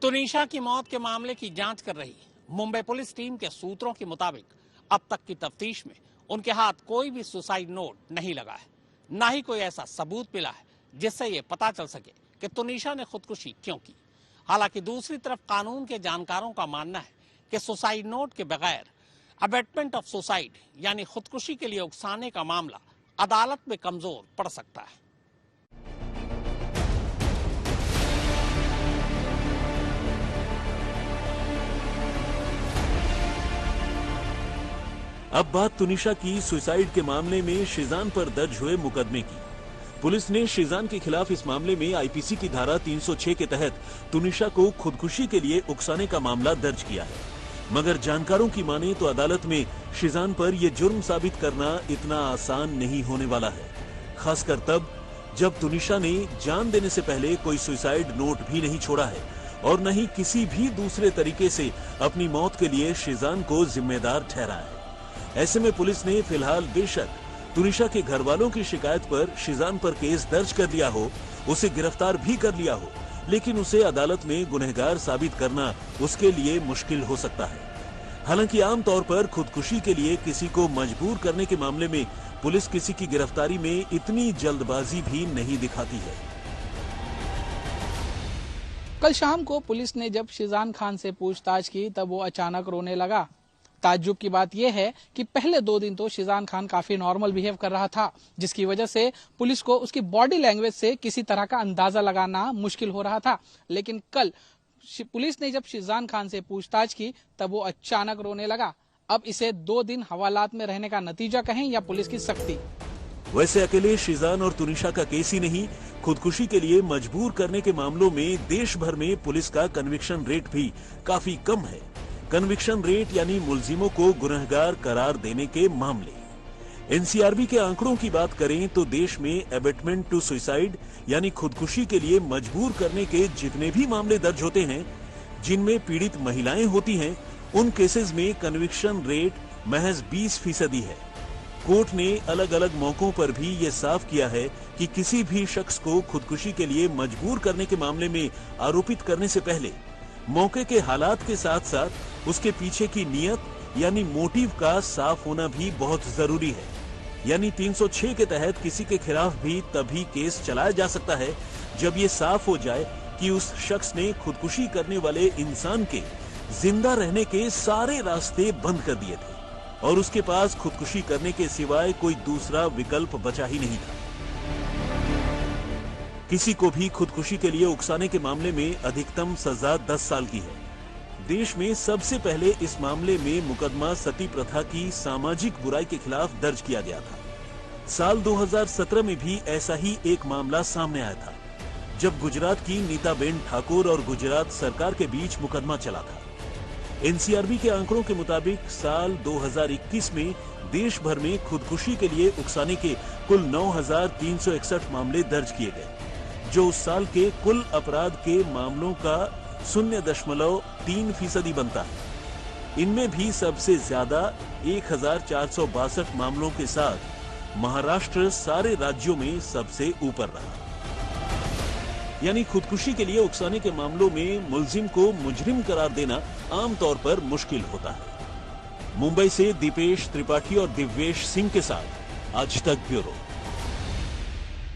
तुनिशा की मौत के मामले की जांच कर रही मुंबई पुलिस टीम के सूत्रों के मुताबिक अब तक की तफ्तीश में उनके हाथ कोई भी सुसाइड नोट नहीं लगा है, न ही कोई ऐसा सबूत मिला है जिससे ये पता चल सके कि तुनिशा ने खुदकुशी क्यों की। हालांकि दूसरी तरफ कानून के जानकारों का मानना है कि सुसाइड नोट के बगैर अबेटमेंट ऑफ सुसाइड यानी खुदकुशी के लिए उकसाने का मामला अदालत में कमजोर पड़ सकता है। अब बात तुनिशा की सुसाइड के मामले में शिजान पर दर्ज हुए मुकदमे की। पुलिस ने शिजान के खिलाफ इस मामले में आईपीसी की धारा 306 के तहत तुनिशा को खुदकुशी के लिए उकसाने का मामला दर्ज किया है। मगर जानकारों की माने तो अदालत में शिजान पर यह जुर्म साबित करना इतना आसान नहीं होने वाला है, खासकर तब जब तुनिशा ने जान देने से पहले कोई सुसाइड नोट भी नहीं छोड़ा है और न ही किसी भी दूसरे तरीके से अपनी मौत के लिए शिजान को जिम्मेदार ठहराया है। ऐसे में पुलिस ने फिलहाल बेशक तुनिशा के घर वालों की शिकायत पर शिजान पर केस दर्ज कर लिया हो, उसे गिरफ्तार भी कर लिया हो, लेकिन उसे अदालत में गुनहगार साबित करना उसके लिए मुश्किल हो सकता है। हालांकि आमतौर पर खुदकुशी के लिए किसी को मजबूर करने के मामले में पुलिस किसी की गिरफ्तारी में इतनी जल्दबाजी भी नहीं दिखाती है। कल शाम को पुलिस ने जब शिजान खान से पूछताछ की तब वो अचानक रोने लगा। ताज्जुब की बात यह है कि पहले 2 दिन तो शिजान खान काफी नॉर्मल बिहेव कर रहा था, जिसकी वजह से पुलिस को उसकी बॉडी लैंग्वेज से किसी तरह का अंदाजा लगाना मुश्किल हो रहा था। लेकिन कल पुलिस ने जब शिजान खान से पूछताछ की तब वो अचानक रोने लगा। अब इसे 2 दिन हवालात में रहने का नतीजा कहें या पुलिस की सख्ती। वैसे अकेले शिजान और तुनिशा का केस ही नहीं, खुदकुशी के लिए मजबूर करने के मामलों में देश भर में पुलिस का कन्विक्शन रेट भी काफी कम है। कन्विक्शन रेट यानी मुलजिमों को गुनहगार करार देने के मामले। एनसीआरबी के आंकड़ों की बात करें तो देश में एबेटमेंट टू सुसाइड यानी खुदकुशी के लिए मजबूर करने के जितने भी मामले दर्ज होते हैं जिनमें पीड़ित महिलाएं होती हैं, उन केसेस में कन्विक्शन रेट महज 20% है। कोर्ट ने अलग अलग मौकों पर भी ये साफ किया है कि किसी भी शख्स को खुदकुशी के लिए मजबूर करने के मामले में आरोपित करने से पहले मौके के हालात के साथ साथ उसके पीछे की नीयत यानी मोटिव का साफ होना भी बहुत जरूरी है। यानी 306 के तहत किसी के खिलाफ भी तभी केस चलाया जा सकता है जब ये साफ हो जाए कि उस शख्स ने खुदकुशी करने वाले इंसान के जिंदा रहने के सारे रास्ते बंद कर दिए थे और उसके पास खुदकुशी करने के सिवाय कोई दूसरा विकल्प बचा ही नहीं था। किसी को भी खुदकुशी के लिए उकसाने के मामले में अधिकतम सजा 10 साल की है। देश में सबसे पहले इस मामले में मुकदमा सती प्रथा की सामाजिक बुराई के खिलाफ दर्ज किया गया था। साल 2017 में भी ऐसा ही एक मामला सामने आया था जब गुजरात की नीताबेन ठाकुर और गुजरात सरकार के बीच मुकदमा चला था। एनसीआरबी के आंकड़ों के मुताबिक साल 2021 में देश भर में खुदकुशी के लिए उकसाने के कुल 9,361 मामले दर्ज किए गए, जो उस साल के कुल अपराध के मामलों का 0.3% बनता है। इनमें भी सबसे ज्यादा 1,462 मामलों के साथ महाराष्ट्र सारे राज्यों में सबसे ऊपर रहा। यानी खुदकुशी के लिए उकसाने के मामलों में मुलजिम को मुजरिम करार देना आमतौर पर मुश्किल होता है। मुंबई से दीपेश त्रिपाठी और दिव्येश सिंह के साथ आज तक ब्यूरो।